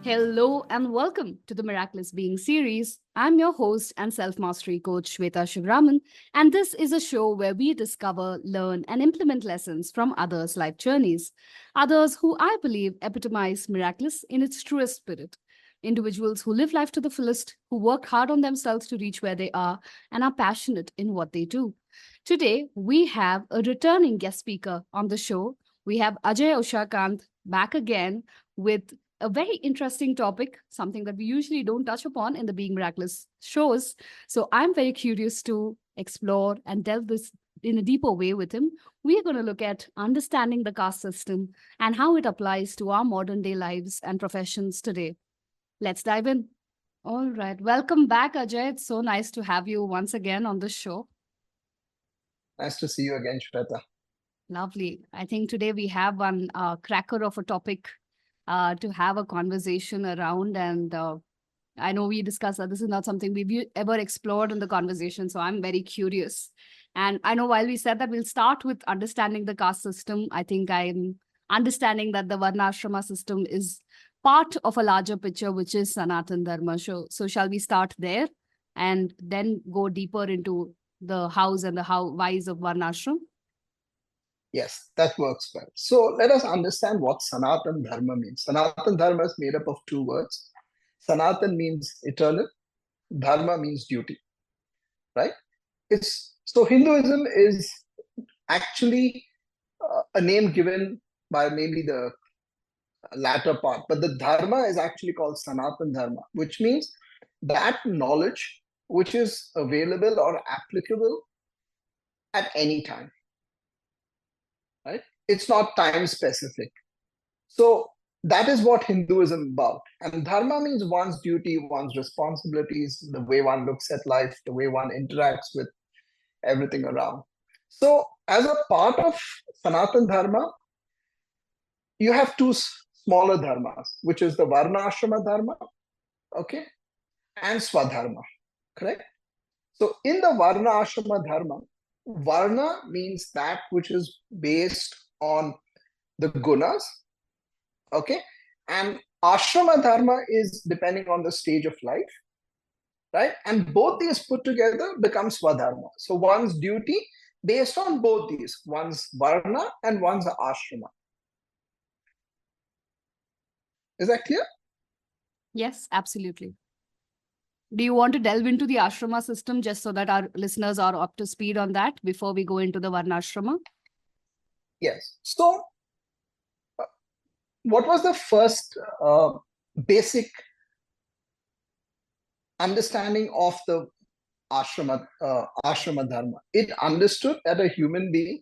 Hello and welcome to the Miraculous Being series. I'm your host and self mastery coach Shweta Shivraman, and this is a show where we discover, learn, and implement lessons from others' life journeys. Others who I believe epitomize miraculous in its truest spirit. Individuals who live life to the fullest, who work hard on themselves to reach where they are, and are passionate in what they do. Today, we have a returning guest speaker on the show. We have Ajay Ushakanth back again with a very interesting topic, something that we usually don't touch upon in the Being Miraculous shows. So I'm very curious to explore and delve this in a deeper way with him. We are going to look at understanding the caste system and how it applies to our modern day lives and professions today. Let's dive in. All right. Welcome back, Ajay. It's so nice to have you once again on the show. Nice to see you again, Shweta. Lovely. I think today we have one cracker of a topic to have a conversation around. And I know we discussed that this is not something we've ever explored in the conversation. So I'm very curious. And I know while we said that we'll start with understanding the caste system, I think I'm understanding that the Varnashrama system is part of a larger picture, which is Sanatan Dharma. So shall we start there and then go deeper into the hows and the whys of Varnashram? Yes, that works well. So let us understand what Sanatan Dharma means. Sanatan Dharma is made up of two words. Sanatan means eternal, Dharma means duty, right? So Hinduism is actually a name given by maybe the latter part, but the Dharma is actually called Sanatan Dharma, which means that knowledge which is available or applicable at any time. Right? It's not time specific. So that is what Hinduism is about. And dharma means one's duty, one's responsibilities, the way one looks at life, the way one interacts with everything around. So as a part of Sanatan Dharma, you have two smaller dharmas, which is the Varna Ashrama Dharma, okay, and Swadharma, correct? So in the Varna Ashrama Dharma, Varna means that which is based on the gunas, okay, and ashrama dharma is depending on the stage of life, right? And both these put together become swadharma. So one's duty based on both these, one's varna and one's ashrama. Is that clear? Yes, absolutely. Do you want to delve into the ashrama system just so that our listeners are up to speed on that before we go into the Varnashrama? Yes. So what was the first basic understanding of the ashrama dharma? It understood that a human being,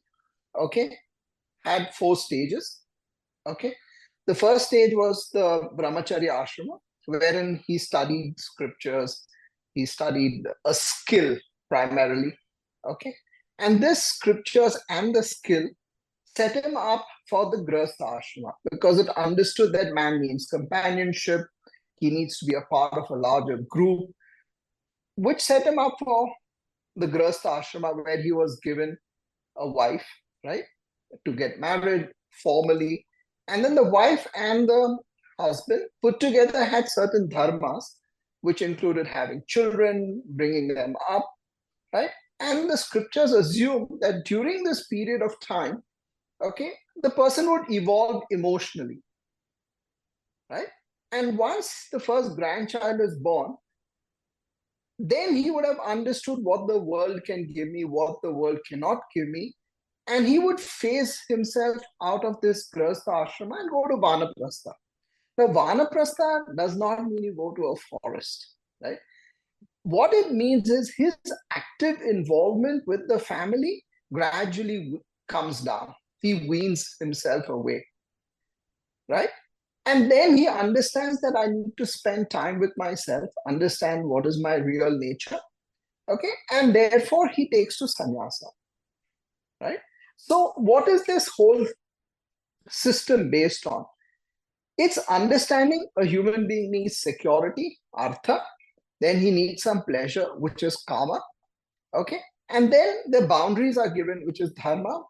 okay, had four stages, okay. The first stage was the brahmacharya ashrama, wherein he studied scriptures, he studied a skill primarily, okay. And this scriptures and the skill set him up for the grahastha ashrama because it understood that man needs companionship, he needs to be a part of a larger group, which set him up for the grahastha ashrama where he was given a wife, right, to get married formally. And then the wife and the husband put together had certain dharmas, which included having children, bringing them up, right? And the scriptures assume that during this period of time, okay, the person would evolve emotionally, right? And once the first grandchild is born, then he would have understood what the world can give me, what the world cannot give me, and he would phase himself out of this grahastha ashrama and go to vanaprastha. Now, vanaprastha does not mean you go to a forest, right? What it means is his active involvement with the family gradually comes down. He weans himself away, right? And then he understands that I need to spend time with myself, understand what is my real nature, okay? And therefore, he takes to sannyasa, right? So what is this whole system based on? It's understanding a human being needs security, artha, then he needs some pleasure, which is kama, okay? And then the boundaries are given, which is dharma,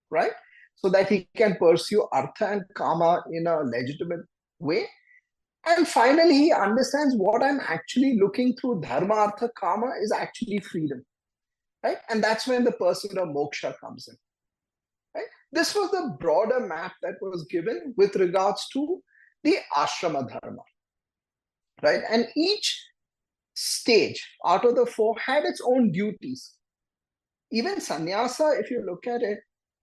right? So that he can pursue artha and kama in a legitimate way. And finally, he understands what I'm actually looking through dharma, artha, kama is actually freedom, right? And that's when the pursuit of moksha comes in, right? This was the broader map that was given with regards to the ashrama dharma, right? And each stage out of the four had its own duties. Even sannyasa, if you look at it,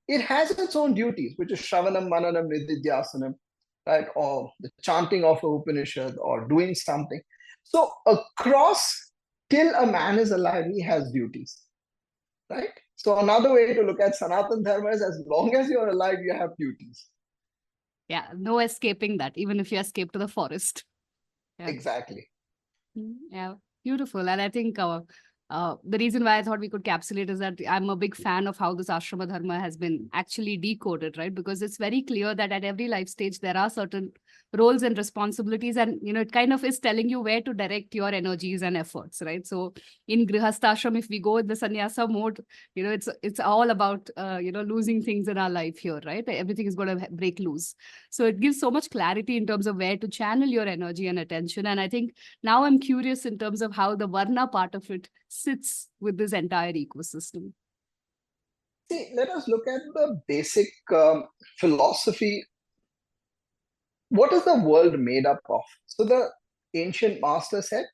it has its own duties, which is shravanam, mananam, nididhyasanam, right? Or the chanting of a Upanishad or doing something. So across, till a man is alive, he has duties, right? So another way to look at Sanatan Dharma is as long as you're alive, you have duties. Yeah, no escaping that, even if you escape to the forest. Yeah. Exactly. Yeah, beautiful. And I think the reason why I thought we could capsulate is that I'm a big fan of how this ashrama dharma has been actually decoded, right? Because it's very clear that at every life stage, there are certain roles and responsibilities. And, it kind of is telling you where to direct your energies and efforts, right? So in Grihastha ashram, if we go in the sannyasa mode, it's all about, losing things in our life here, right? Everything is going to break loose. So it gives so much clarity in terms of where to channel your energy and attention. And I think now I'm curious in terms of how the Varna part of it sits with this entire ecosystem. See, let us look at the basic philosophy. What is the world made up of? So the ancient master said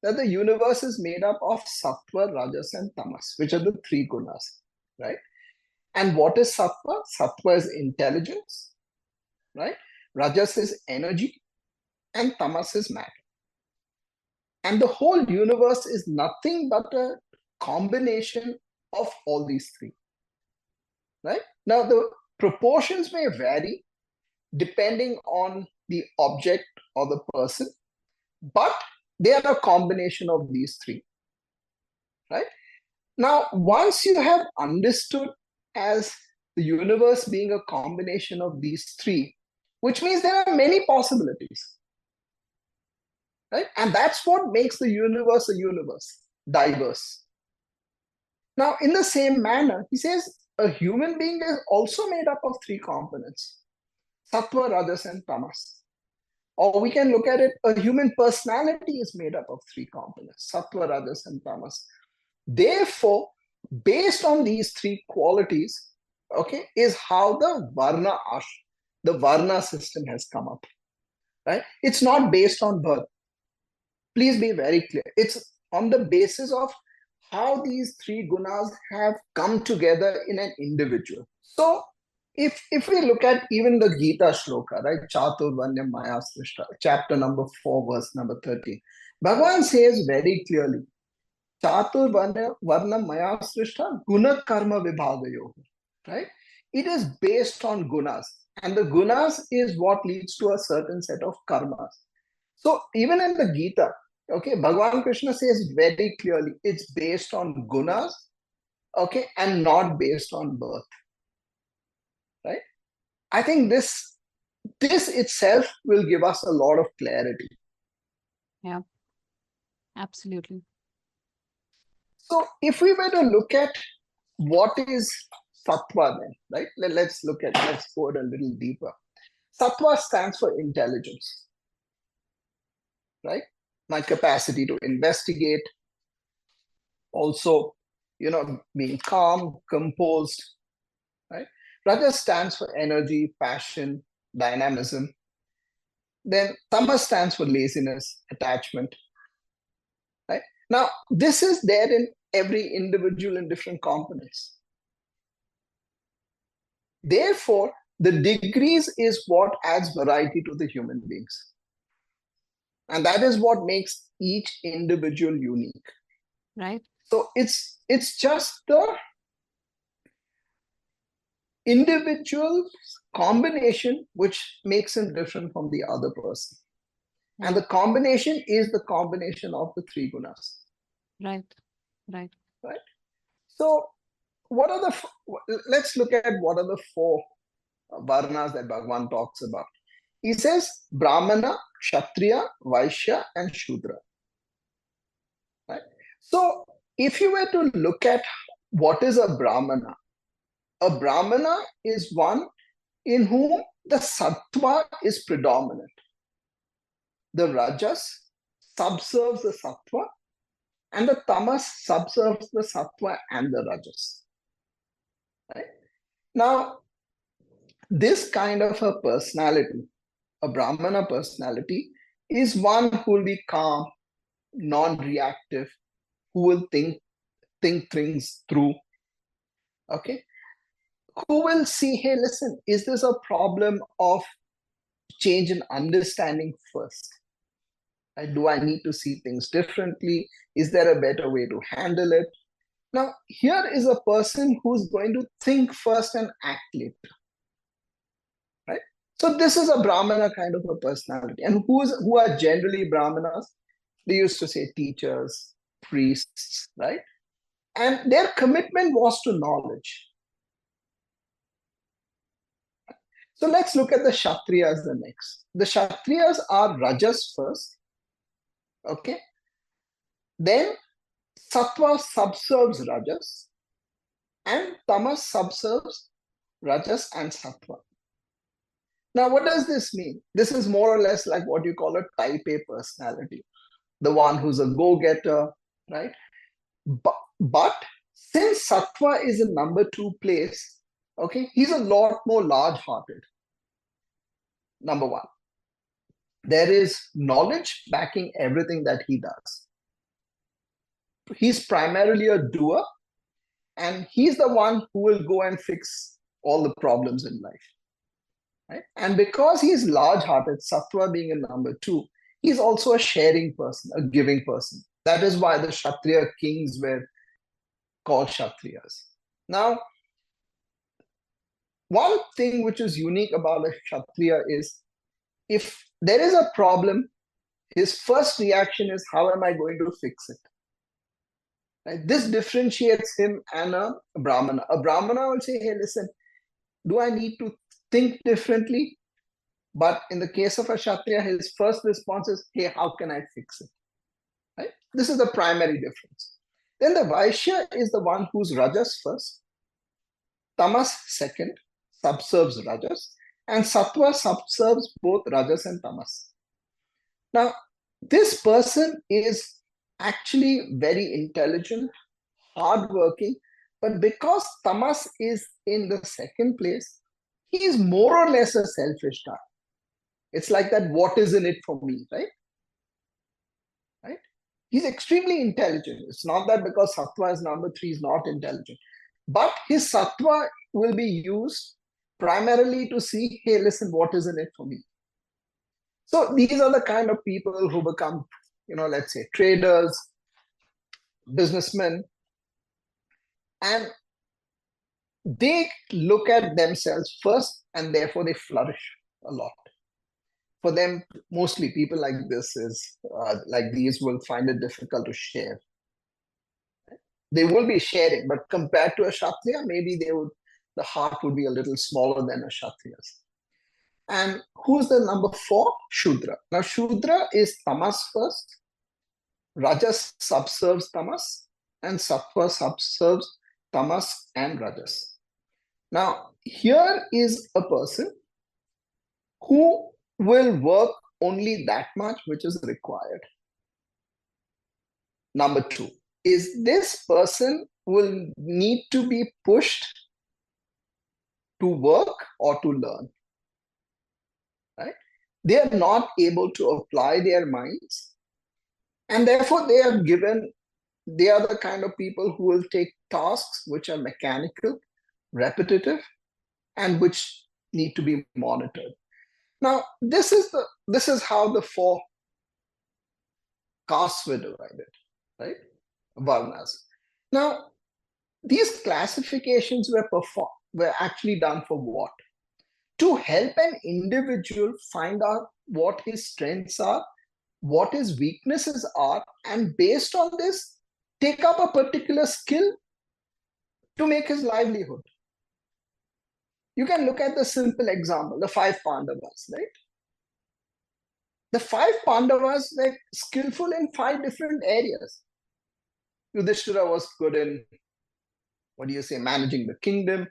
that the universe is made up of sattva, rajas, and tamas, which are the three gunas, right? And what is sattva? Sattva is intelligence, right? Rajas is energy, and tamas is matter. And the whole universe is nothing but a combination of all these three, right? Now, the proportions may vary depending on the object or the person, but they are a combination of these three, right? Now, once you have understood as the universe being a combination of these three, which means there are many possibilities, right? And that's what makes the universe a universe, diverse. Now, in the same manner, he says a human being is also made up of three components: sattva, rajas, and tamas. Or we can look at it, a human personality is made up of three components: sattva, rajas, and tamas. Therefore, based on these three qualities, okay, is how the Varna system has come up, right? It's not based on birth. Please be very clear. It's on the basis of how these three gunas have come together in an individual. So, if we look at even the Gita shloka, right? Chaturvanya Maya Srishta, chapter number 4, verse number 13, Bhagavan says very clearly, Chaturvanya Maya Srishta Guna Karma Vibhagayo, right? It is based on gunas, and the gunas is what leads to a certain set of karmas. So even in the Gita, okay, Bhagavan Krishna says very clearly, it's based on gunas, okay, and not based on birth, right? I think this itself will give us a lot of clarity. Yeah, absolutely. So if we were to look at what is sattva then, right? Let's go it a little deeper. Sattva stands for intelligence, right? My capacity to investigate, also, being calm, composed, right? Rajas stands for energy, passion, dynamism. Then tamas stands for laziness, attachment, right? Now, this is there in every individual in different components. Therefore, the degrees is what adds variety to the human beings. And that is what makes each individual unique. Right. So it's just the individual combination which makes him different from the other person. Yeah. And the combination is the combination of the three gunas. Right. Right. So let's look at what are the four varnas that Bhagavan talks about. He says Brahmana, Kshatriya, Vaishya, and Shudra. Right? So if you were to look at what is a Brahmana is one in whom the sattva is predominant. the Rajas subserves the Sattva, and the Tamas subserves the Sattva and the Rajas. Right? Now, this kind of a personality, a Brahmana personality, is one who will be calm, non-reactive, who will think things through. Okay, who will see, hey, listen, is this a problem of change in understanding first? Right? Do I need to see things differently? Is there a better way to handle it? Now, here is a person who's going to think first and act later. Right? So this is a Brahmana kind of a personality. And who are generally Brahmanas? They used to say teachers, priests, right? And their commitment was to knowledge. So let's look at the Kshatriyas the next. The Kshatriyas are Rajas first, okay? Then Sattva subserves Rajas, and Tamas subserves Rajas and Sattva. Now, what does this mean? This is more or less like what you call a type A personality, the one who's a go-getter, right? But since Sattva is in number 2 place, okay, he's a lot more large-hearted. Number 1. There is knowledge backing everything that he does. He's primarily a doer, and he's the one who will go and fix all the problems in life. Right? And because he's large-hearted, Sattva being in number 2, he's also a sharing person, a giving person. That is why the Kshatriya kings were called Kshatriyas. Now, one thing which is unique about a Kshatriya is, if there is a problem, his first reaction is, how am I going to fix it? Right? This differentiates him and a Brahmana. A Brahmana will say, hey, listen, do I need to think differently? But in the case of a Kshatriya, his first response is, hey, how can I fix it? Right? This is the primary difference. Then the Vaishya is the one who's Rajas first, Tamas second, subserves Rajas, and Sattva subserves both Rajas and Tamas. Now, this person is actually very intelligent, hardworking, but because Tamas is in the second place, he is more or less a selfish guy. It's like that, what is in it for me, right? Right? He's extremely intelligent. It's not that because Sattva is number 3, he's not intelligent. But his Sattva will be used primarily to see, hey, listen, what is in it for me? So these are the kind of people who become, let's say, traders, businessmen, and they look at themselves first, and therefore they flourish a lot. For them, mostly people like these will find it difficult to share. They will be sharing, but compared to a Kshatriya, maybe the heart would be a little smaller than a Kshatriya's. And who's the number 4? Shudra. Now, Shudra is Tamas first, Rajas subserves Tamas, and Sattva subserves Tamas and Rajas. Now, here is a person who will work only that much which is required. Number 2 is, this person will need to be pushed to work or to learn. Right? They are not able to apply their minds, and therefore they are the kind of people who will take tasks which are mechanical, repetitive, and which need to be monitored. Now, this is how the 4 castes were divided, right? Varnas. Now, these classifications were actually done for what? To help an individual find out what his strengths are, what his weaknesses are, and based on this, take up a particular skill to make his livelihood. You can look at the simple example, the 5 Pandavas, right? The 5 Pandavas were skillful in 5 different areas. Yudhishthira was good in, managing the kingdom.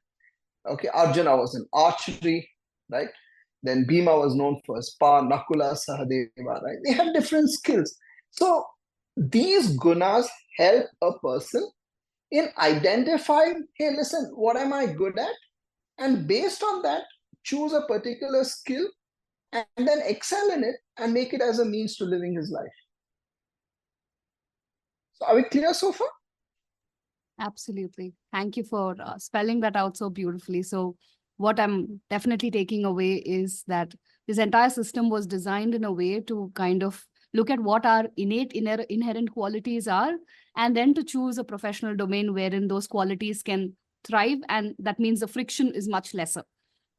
Okay, Arjuna was in archery, right? Then Bhima was known for his power, Nakula, Sahadeva, right? They have different skills. So these gunas help a person in identifying, hey, listen, what am I good at? And based on that, choose a particular skill and then excel in it and make it as a means to living his life. So are we clear so far? Absolutely. Thank you for spelling that out so beautifully. So, what I'm definitely taking away is that this entire system was designed in a way to kind of look at what our inherent qualities are, and then to choose a professional domain wherein those qualities can thrive. And that means the friction is much lesser,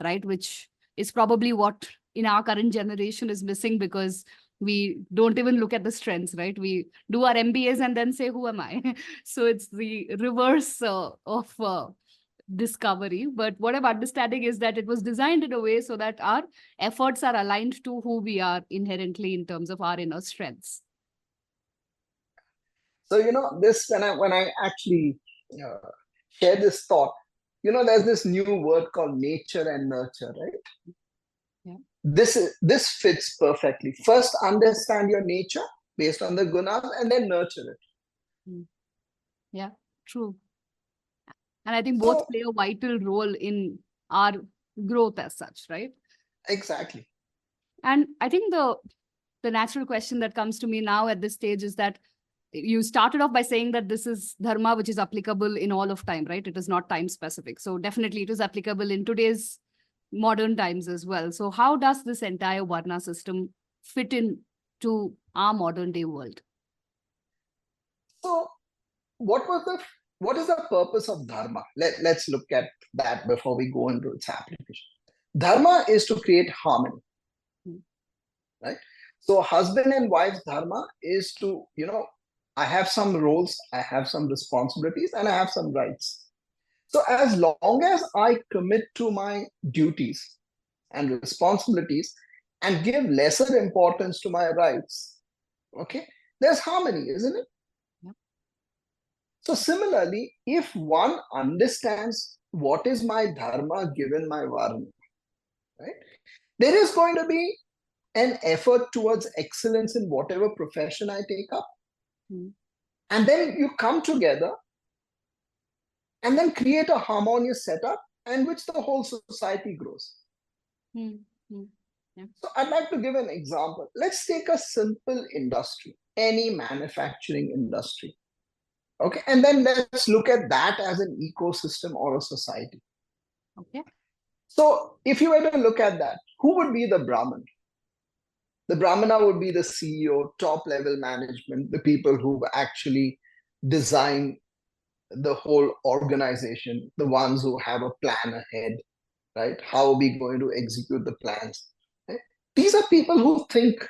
right? Which is probably what in our current generation is missing, because we don't even look at the strengths, right? We do our MBAs and then say, who am I? So it's the reverse of discovery. But what I'm understanding is that it was designed in a way so that our efforts are aligned to who we are inherently in terms of our inner strengths. So, this, when I actually share this thought, there's this new word called nature and nurture, right? Yeah. This fits perfectly. First, understand your nature based on the gunas and then nurture it. Yeah, true. And I think both So, play a vital role in our growth as such, right? exactly. And I think the natural question that comes to me now at this stage is that you started off by saying that this is dharma which is applicable in all of time, right? It is not time specific. So definitely it is applicable in today's modern times as well. So how does this entire varna system fit in to our modern day world? So, what is the purpose of dharma? Let's look at that before we go into its application. Dharma is to create harmony, right? So husband and wife dharma is to, I have some roles, I have some responsibilities, and I have some rights. So as long as I commit to my duties and responsibilities and give lesser importance to my rights, okay, there's harmony, isn't it? Yeah. So similarly, if one understands what is my dharma given my varna, right, there is going to be an effort towards excellence in whatever profession I take up. Mm. And then you come together and then create a harmonious setup in which the whole society grows. Mm. Mm. Yeah. So I'd like to give an example. Let's take a simple industry, any manufacturing industry. Okay. And then let's look at that as an ecosystem or a society. Okay. So if you were to look at that, who would be the Brahmin? The Brahmana would be the CEO, top level management, the people who actually design the whole organization, the ones who have a plan ahead, right? How are we going to execute the plans? Right? These are people who think,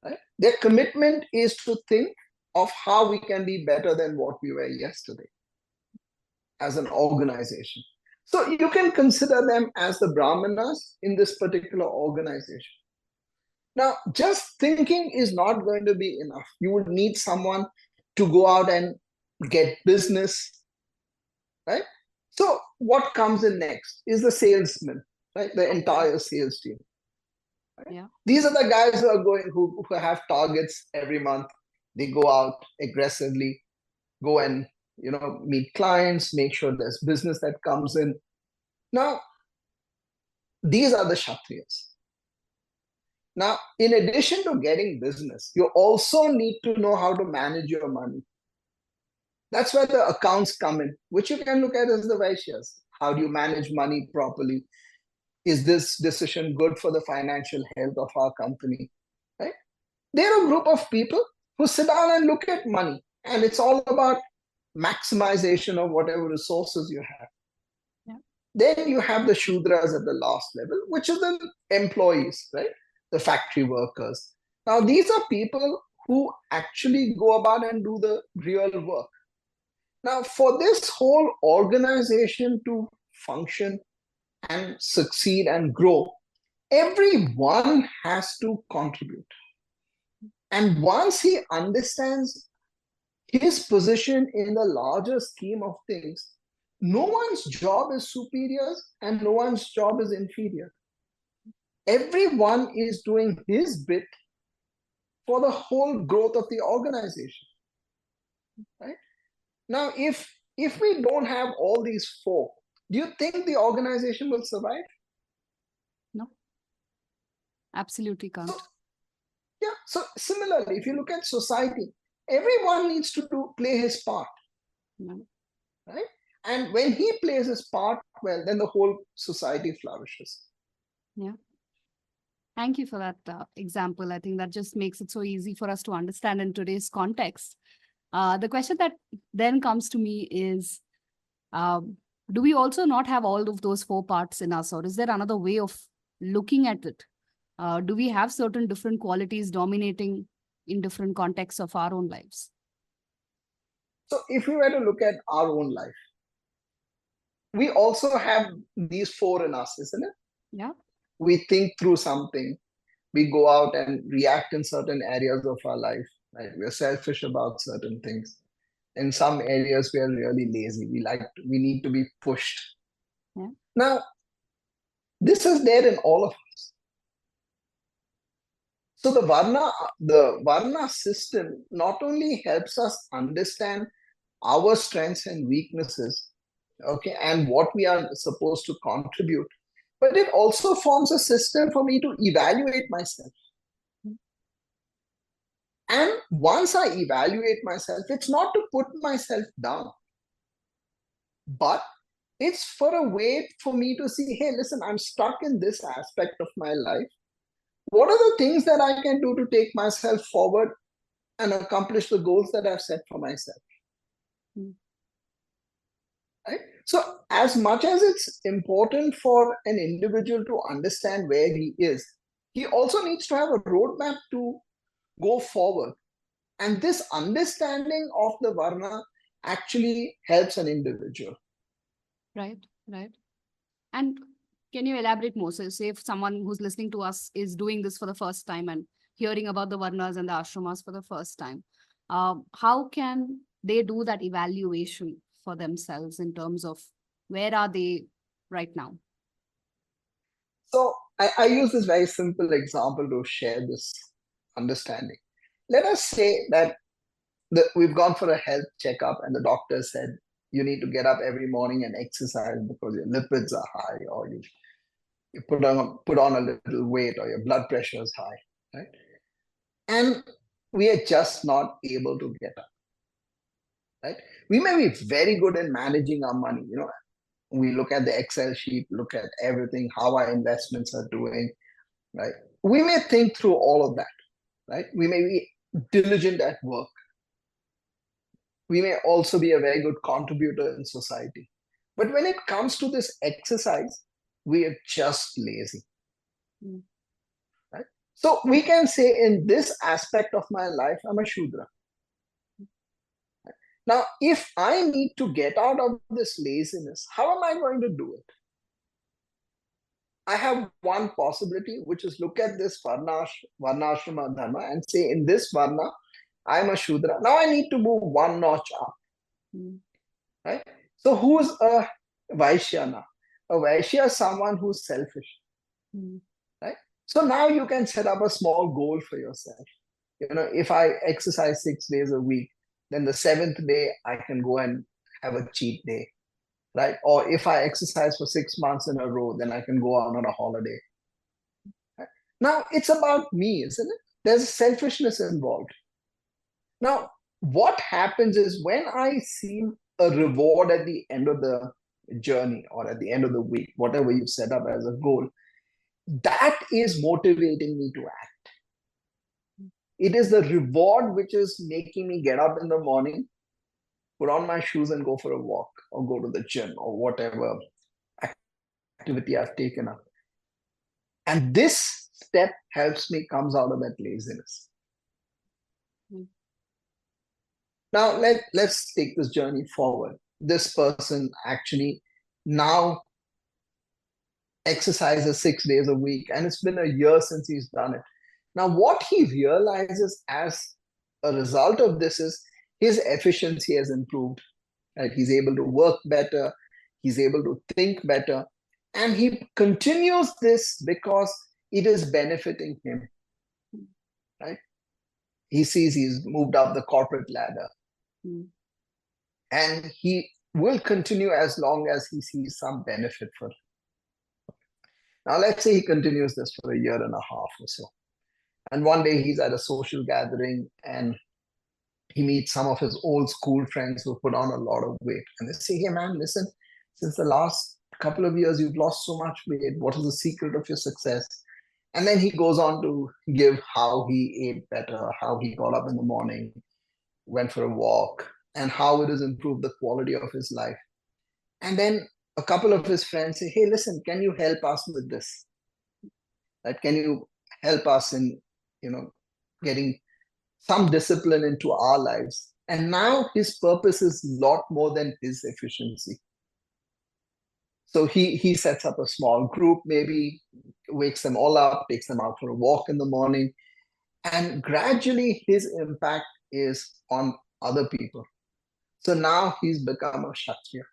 right? Their commitment is to think of how we can be better than what we were yesterday as an organization. So you can consider them as the Brahmanas in this particular organization. Now, just thinking is not going to be enough. You would need someone to go out and get business, right? So, what comes in next is the salesman, right? The entire sales team. Right? Yeah. These are the guys who are going, who have targets every month. They go out aggressively, go and meet clients, make sure there's business that comes in. Now, these are the Kshatriyas. Now, in addition to getting business, you also need to know how to manage your money. That's where the accounts come in, which you can look at as the Vaishyas. How do you manage money properly? Is this decision good for the financial health of our company? Right? They're a group of people who sit down and look at money, and it's all about maximization of whatever resources you have. Yeah. Then you have the Shudras at the last level, which are the employees, right? The factory workers. Now, these are people who actually go about and do the real work. Now, for this whole organization to function and succeed and grow, everyone has to contribute. And once he understands his position in the larger scheme of things, no one's job is superior and no one's job is inferior. everyone is doing his bit for the whole growth of the organization, right? Now, if we don't have all these four, do you think the organization will survive? No, absolutely So, can't. yeah. So similarly, if you look at society, everyone needs to play his part, No. right? And when he plays his part well, then the whole society flourishes. Yeah. Thank you for that example. I think that just makes it so easy for us to understand in today's context. The question that then comes to me is, do we also not have all of those four parts in us, or is there another way of looking at it? Do we have certain different qualities dominating in different contexts of our own lives? So if we were to look at our own life, we also have these four in us, isn't it? Yeah. We think through something, we go out and react in certain areas of our life, right? We're selfish about certain things. In some areas, we are really lazy. We need to be pushed. Yeah. Now, this is there in all of us. So the Varna system not only helps us understand our strengths and weaknesses, okay, and what we are supposed to contribute, but it also forms a system for me to evaluate myself. And once I evaluate myself, it's not to put myself down, but it's for a way for me to see, hey, listen, I'm stuck in this aspect of my life. What are the things that I can do to take myself forward and accomplish the goals that I've set for myself? Mm. Right? So, as much as it's important for an individual to understand where he is, he also needs to have a roadmap to go forward. And this understanding of the Varna actually helps an individual. Right, right. And can you elaborate more? So, say if someone who's listening to us is doing this for the first time and hearing about the Varnas and the ashramas for the first time, how can they do that evaluation for themselves in terms of where are they right now? So, I use this very simple example to share this understanding. Let us say that we've gone for a health checkup and the doctor said you need to get up every morning and exercise because your lipids are high, or you put on a little weight, or your blood pressure is high, right? And we are just not able to get up, right? We may be very good in managing our money. We look at the Excel sheet, look at everything, how our investments are doing, right? We may think through all of that, right? We may be diligent at work. We may also be a very good contributor in society. But when it comes to this exercise, we are just lazy. Mm. Right? So we can say in this aspect of my life, I'm a Shudra. Right? Now, if I need to get out of this laziness, how am I going to do it? I have one possibility, which is look at this Varnashrama Dharma and say, in this Varna, I'm a Shudra. Now I need to move one notch up. Mm. Right? So who's a Vaishya now? A Vaishya is someone who's selfish, Mm. right? So now you can set up a small goal for yourself. If I exercise 6 days a week, then the seventh day I can go and have a cheat day, right? Or if I exercise for 6 months in a row, then I can go on a holiday. Right? Now it's about me, isn't it? There's selfishness involved. Now, what happens is when I see a reward at the end of the journey or at the end of the week, whatever you set up as a goal, that is motivating me to act. It is the reward which is making me get up in the morning, put on my shoes and go for a walk or go to the gym or whatever activity I've taken up. And this step helps me comes out of that laziness. Mm. Now let's take this journey forward. This person actually now exercises 6 days a week, and it's been a year since he's done it. Now, what he realizes as a result of this is his efficiency has improved. Right? He's able to work better, he's able to think better, and he continues this because it is benefiting him, right? He sees he's moved up the corporate ladder, and he will continue as long as he sees some benefit for it. Now, let's say he continues this for a year and a half or so. And one day he's at a social gathering and he meets some of his old school friends who put on a lot of weight. And they say, hey, man, listen, since the last couple of years, you've lost so much weight. What is the secret of your success? And then he goes on to give how he ate better, how he got up in the morning, went for a walk, and how it has improved the quality of his life. And then a couple of his friends say, hey, listen, can you help us with this? Right? Can you help us in, getting some discipline into our lives? And now his purpose is a lot more than his efficiency. So he sets up a small group, maybe wakes them all up, takes them out for a walk in the morning, and gradually his impact is on other people. So now he's become a Kshatriya.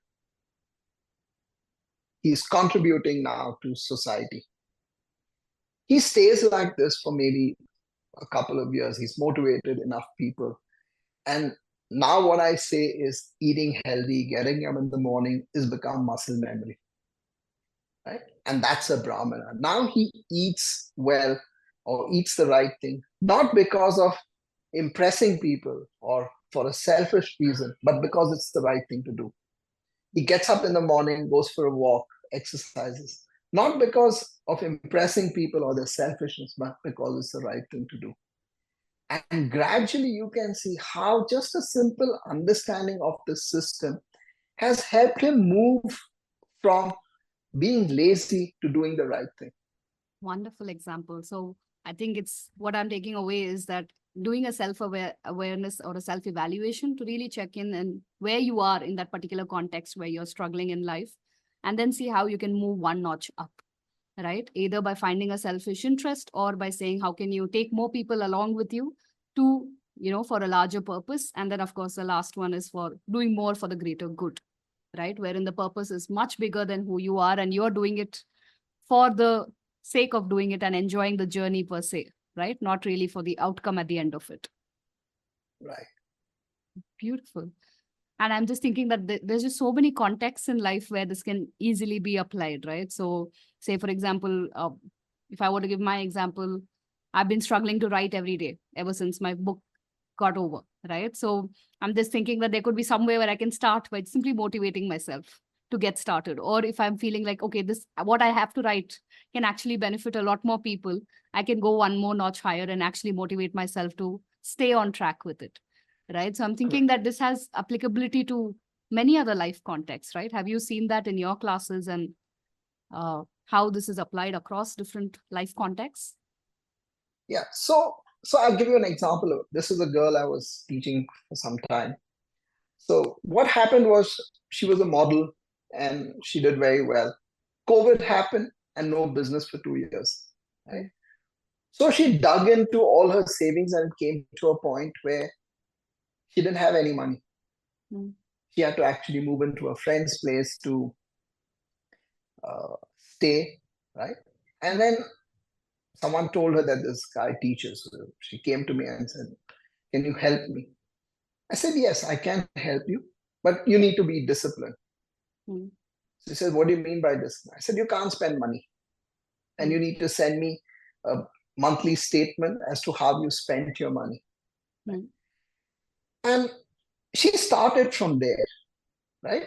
He's contributing now to society. He stays like this for maybe a couple of years. He's motivated enough people. And now what I say is eating healthy, getting up in the morning is become muscle memory. Right? And that's a Brahmana. Now he eats well or eats the right thing, not because of impressing people or for a selfish reason, but because it's the right thing to do. He gets up in the morning, goes for a walk, exercises, not because of impressing people or their selfishness, but because it's the right thing to do. And gradually you can see how just a simple understanding of the system has helped him move from being lazy to doing the right thing. Wonderful example. So I think it's what I'm taking away is that doing a awareness or a self-evaluation to really check in and where you are in that particular context where you're struggling in life, and then see how you can move one notch up, right? Either by finding a selfish interest or by saying, how can you take more people along with you to, for a larger purpose? And then, of course, the last one is for doing more for the greater good, right? Wherein the purpose is much bigger than who you are and you're doing it for the sake of doing it and enjoying the journey per se, right? Not really for the outcome at the end of it. Right. Beautiful. And I'm just thinking that there's just so many contexts in life where this can easily be applied, right? So say, for example, if I were to give my example, I've been struggling to write every day ever since my book got over, right? So I'm just thinking that there could be somewhere where I can start by simply motivating myself to get started. Or if I'm feeling like, okay, this, what I have to write can actually benefit a lot more people, I can go one more notch higher and actually motivate myself to stay on track with it, right? So I'm thinking that this has applicability to many other life contexts, right? Have you seen that in your classes and how this is applied across different life contexts? Yeah. So I'll give you an example. This is a girl I was teaching for some time. So what happened was she was a model and she did very well. COVID happened and no business for 2 years. Right? So she dug into all her savings and it came to a point where she didn't have any money. She had to actually move into a friend's place to stay, right? And then someone told her that this guy teaches. So she came to me and said, can you help me? I said, yes, I can help you, but you need to be disciplined. She said, what do you mean by discipline? I said, you can't spend money. And you need to send me a monthly statement as to how you spent your money. And she started from there, right?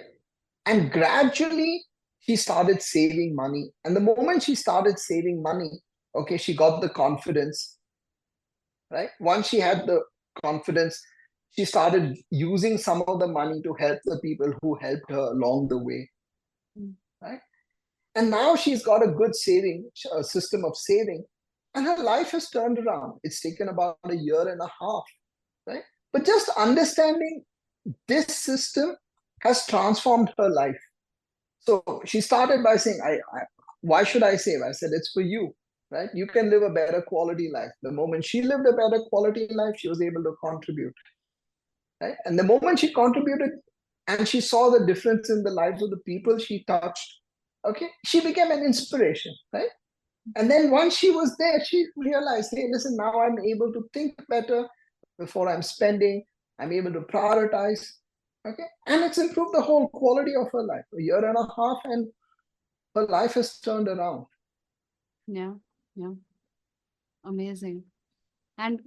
And gradually she started saving money. And the moment she started saving money, okay, she got the confidence, right? Once she had the confidence, she started using some of the money to help the people who helped her along the way, right? And now she's got a good system of saving, and her life has turned around. It's taken about a year and a half, right? But just understanding this system has transformed her life. So she started by saying, why should I save? I said, it's for you, right? You can live a better quality life. The moment she lived a better quality life, she was able to contribute, right? And the moment she contributed and she saw the difference in the lives of the people she touched, okay, she became an inspiration, right? And then once she was there, she realized, hey, listen, now I'm able to think better before I'm spending. I'm able to prioritize. Okay. And it's improved the whole quality of her life. A year and a half, and her life has turned around. Yeah. Yeah. Amazing. And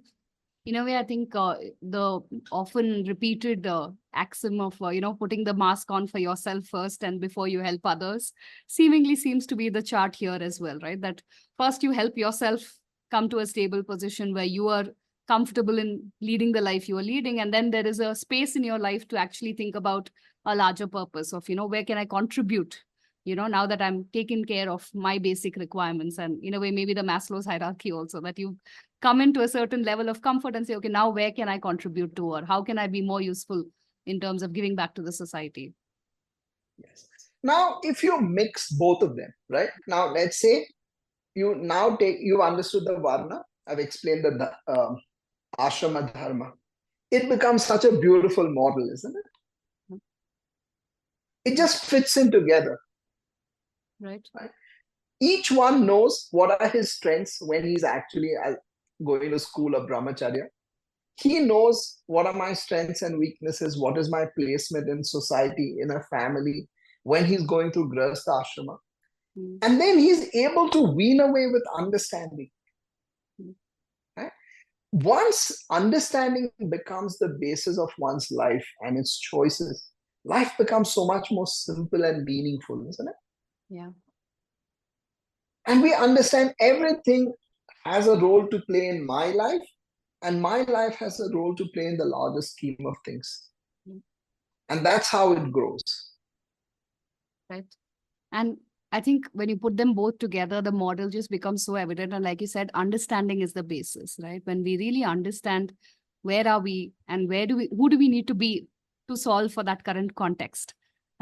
in a way, I think the often repeated axiom of, putting the mask on for yourself first and before you help others seemingly seems to be the chart here as well, right? That first you help yourself come to a stable position where you are comfortable in leading the life you are leading. And then there is a space in your life to actually think about a larger purpose of, where can I contribute? Now that I'm taking care of my basic requirements, and in a way, maybe the Maslow's hierarchy also, that you come into a certain level of comfort and say, okay, now where can I contribute to, or how can I be more useful in terms of giving back to the society? Yes. Now, if you mix both of them, right? Now, let's say you've understood the Varna. I've explained the ashrama dharma. It becomes such a beautiful model, isn't it? It just fits in together. Right. Each one knows what are his strengths when he's actually going to school of brahmacharya. He knows what are my strengths and weaknesses, what is my placement in society, in a family, when he's going through grihastha ashrama. And then he's able to wean away with understanding. Right? Once understanding becomes the basis of one's life and its choices, life becomes so much more simple and meaningful, isn't it? Yeah. And we understand everything has a role to play in my life, and my life has a role to play in the larger scheme of things. And that's how it grows. Right. And I think when you put them both together, the model just becomes so evident. And like you said, understanding is the basis, right? When we really understand where are we and who do we need to be to solve for that current context,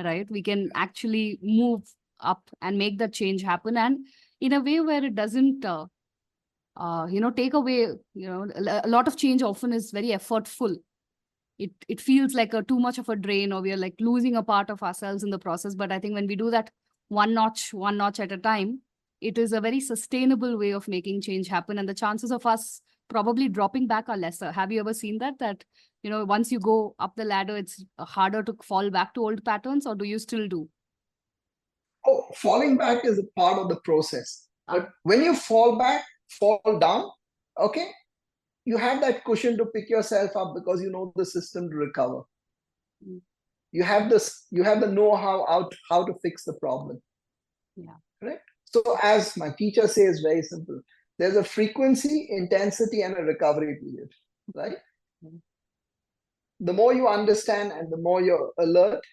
right? We can actually move up and make that change happen. And in a way where it doesn't, take away, a lot of change often is very effortful. It feels like too much of a drain, or we are like losing a part of ourselves in the process. But I think when we do that one notch at a time, it is a very sustainable way of making change happen. And the chances of us probably dropping back are lesser. Have you ever seen that, once you go up the ladder, it's harder to fall back to old patterns, or do you still do? Oh, falling back is a part of the process. But when you fall down, okay, you have that cushion to pick yourself up because you know the system to recover. You have the know-how out how to fix the problem. Yeah. Right? So as my teacher says, very simple, there's a frequency, intensity, and a recovery period. Right? The more you understand and the more you're alert,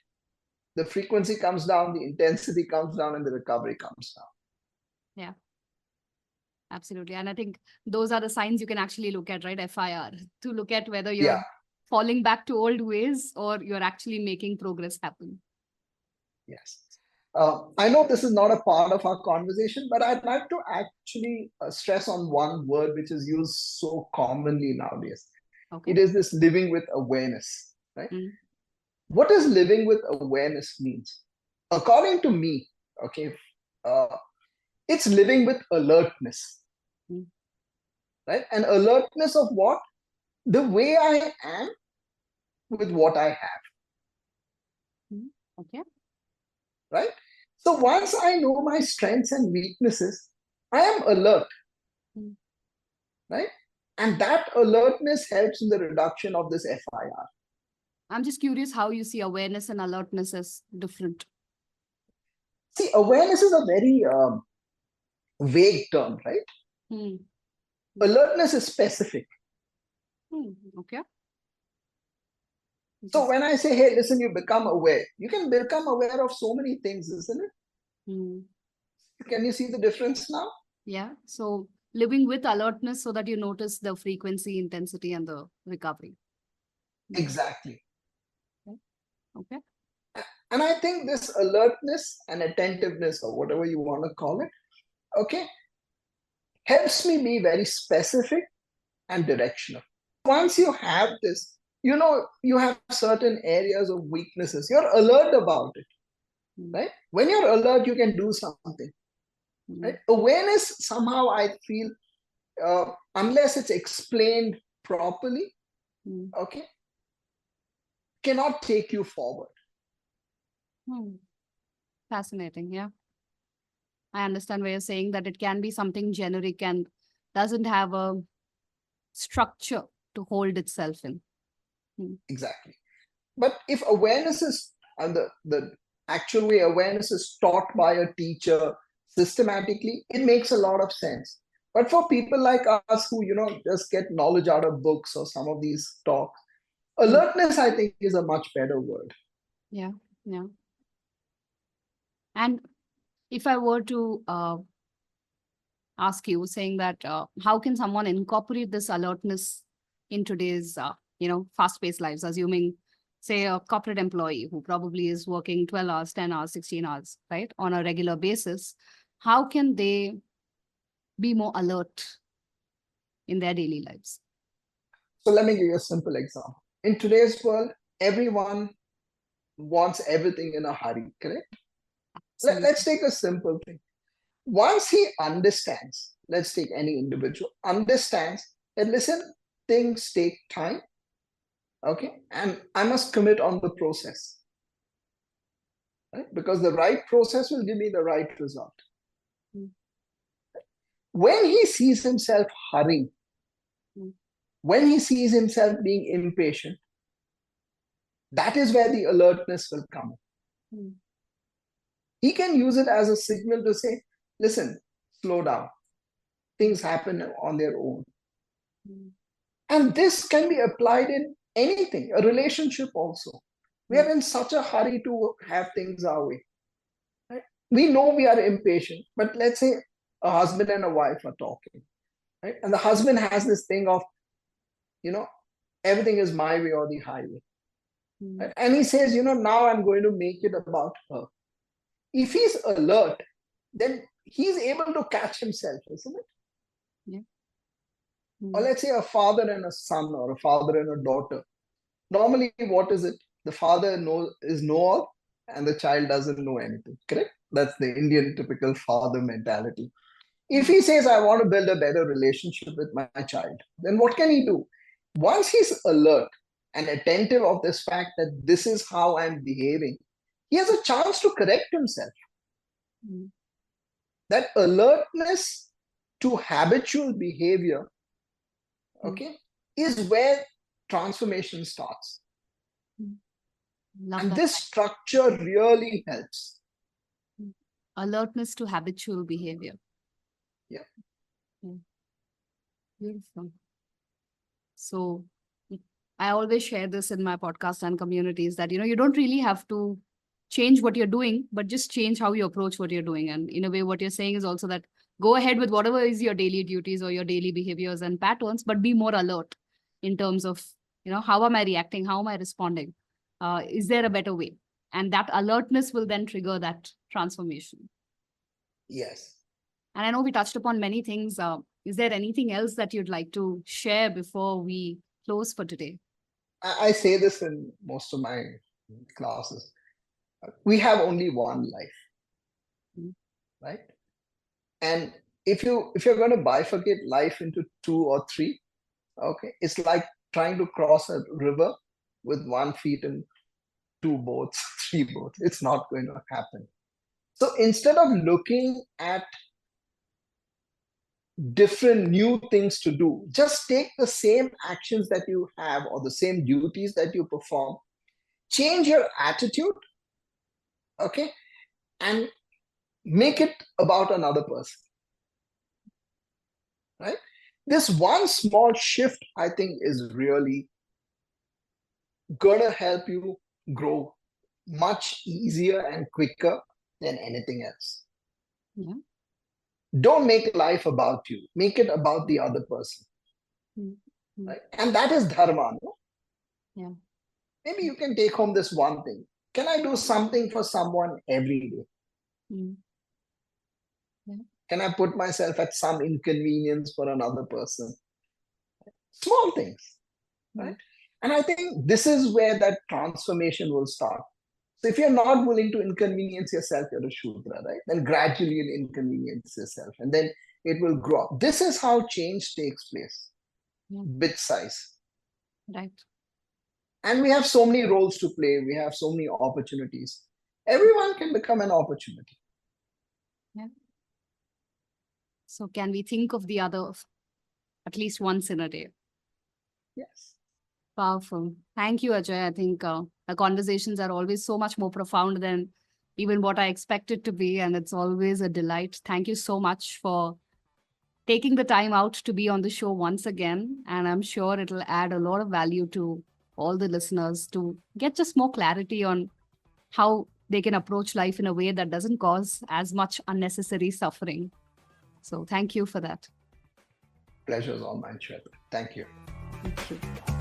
the frequency comes down, the intensity comes down, and the recovery comes down. Yeah. Absolutely. And I think those are the signs you can actually look at, right? FIR, to look at whether you're falling back to old ways or you're actually making progress happen. Yes. I know this is not a part of our conversation, but I'd like to actually stress on one word which is used so commonly nowadays. Okay. It is this living with awareness, right? What does living with awareness means? According to me, okay, it's living with alertness, right? And alertness of what? The way I am with what I have. Okay. Right? So once I know my strengths and weaknesses, I am alert. Right? And that alertness helps in the reduction of this FIR. I'm just curious how you see awareness and alertness as different. See, awareness is a very vague term, right? Alertness is specific. Okay. So when I say, hey, listen, you become aware, you can become aware of so many things, isn't it? Can you see the difference now? Yeah. So living with alertness so that you notice the frequency, intensity, and the recovery. Exactly. Okay. And I think this alertness and attentiveness, or whatever you want to call it, okay, helps me be very specific and directional. Once you have this, you have certain areas of weaknesses. You're alert about it, right? When you're alert, you can do something. Right? Awareness, somehow I feel, unless it's explained properly, okay, cannot take you forward. Fascinating. Yeah. I understand where you're saying that it can be something generic and doesn't have a structure to hold itself in. Exactly. But if awareness is, and the actual way awareness is taught by a teacher systematically, it makes a lot of sense. But for people like us who, just get knowledge out of books or some of these talks, alertness, I think, is a much better word. Yeah. Yeah. And if I were to ask you, saying that how can someone incorporate this alertness in today's, fast-paced lives, assuming, say, a corporate employee who probably is working 12 hours, 10 hours, 16 hours, right, on a regular basis, how can they be more alert in their daily lives? So let me give you a simple example. In today's world, everyone wants everything in a hurry, correct? Let's take a simple thing. Once he understands, let's take any individual, understands that, listen, things take time, okay? And I must commit on the process, right? Because the right process will give me the right result. When he sees himself hurrying, when he sees himself being impatient, that is where the alertness will come. He can use it as a signal to say, listen, slow down. Things happen on their own. And this can be applied in anything, a relationship also. We are in such a hurry to have things our way. Right? We know we are impatient, but let's say a husband and a wife are talking, right? And the husband has this thing of, everything is my way or the highway. Right? And he says, now I'm going to make it about her. If he's alert, then he's able to catch himself, isn't it? Yeah. Or let's say a father and a son, or a father and a daughter. Normally, what is it? The father is know-all, and the child doesn't know anything, correct? That's the Indian typical father mentality. If he says, I want to build a better relationship with my child, then what can he do? Once he's alert and attentive of this fact that this is how I'm behaving, he has a chance to correct himself. That alertness to habitual behavior, okay, is where transformation starts. And this structure really helps. Alertness to habitual behavior. Yeah. Beautiful. So I always share this in my podcast and communities that, you don't really have to change what you're doing, but just change how you approach what you're doing. And in a way, what you're saying is also that go ahead with whatever is your daily duties or your daily behaviors and patterns, but be more alert in terms of, how am I reacting? How am I responding? Is there a better way? And that alertness will then trigger that transformation. Yes. And I know we touched upon many things. Is there anything else that you'd like to share before we close for today? I say this in most of my classes. We have only one life, right? And if you're going to bifurcate life into 2 or 3, okay, it's like trying to cross a river with 1 feet in 2 boats, 3 boats. It's not going to happen. So instead of looking at different new things to do, just take the same actions that you have or the same duties that you perform, change your attitude, okay, and make it about another person, right? This one small shift, I think, is really gonna help you grow much easier and quicker than anything else. Yeah. Don't make life about you, make it about the other person. Right? And that is dharma, no? Yeah. Maybe you can take home this one thing. Can I do something for someone every day? Yeah. Can I put myself at some inconvenience for another person? Small things, right? And I think this is where that transformation will start. So if you're not willing to inconvenience yourself, you're a Shudra, right? Then gradually you'll inconvenience yourself, and then it will grow up. This is how change takes place, bit size. Right. And we have so many roles to play. We have so many opportunities. Everyone can become an opportunity. Yeah. So can we think of the other at least once in a day? Yes. Powerful. Thank you, Ajay. I think the conversations are always so much more profound than even what I expected to be. And it's always a delight. Thank you so much for taking the time out to be on the show once again. And I'm sure it'll add a lot of value to all the listeners to get just more clarity on how they can approach life in a way that doesn't cause as much unnecessary suffering. So thank you for that. Pleasure is all mine, Shweta. Thank you. Thank you.